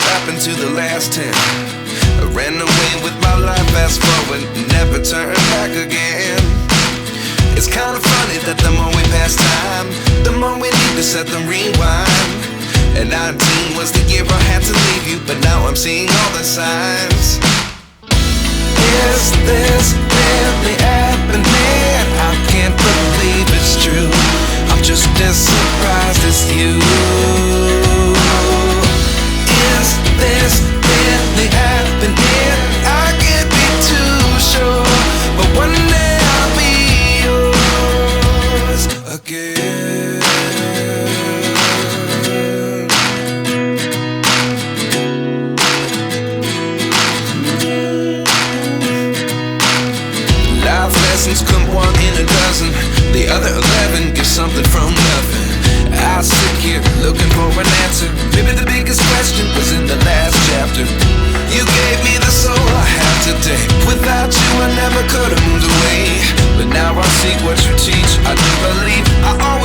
what happened to the last 10. I ran away with my life, fast forward, never turn back again. It's kind of funny that the more we pass time, the more we need to set them rewind. And 19 was the year I had to leave you, but now I'm seeing all the signs. Is this really happening? I can't believe it's true. I'm just as surprised as you. Is this really happening? I can't be too sure, but one day I'll be yours again. Life lessons come one in a dozen. The other 11 get something from nothing. I sit here looking for an answer. Maybe the biggest question was in the last chapter. You gave me the soul I have today. Without you I never could have moved away. But now I see what you teach. I do believe I always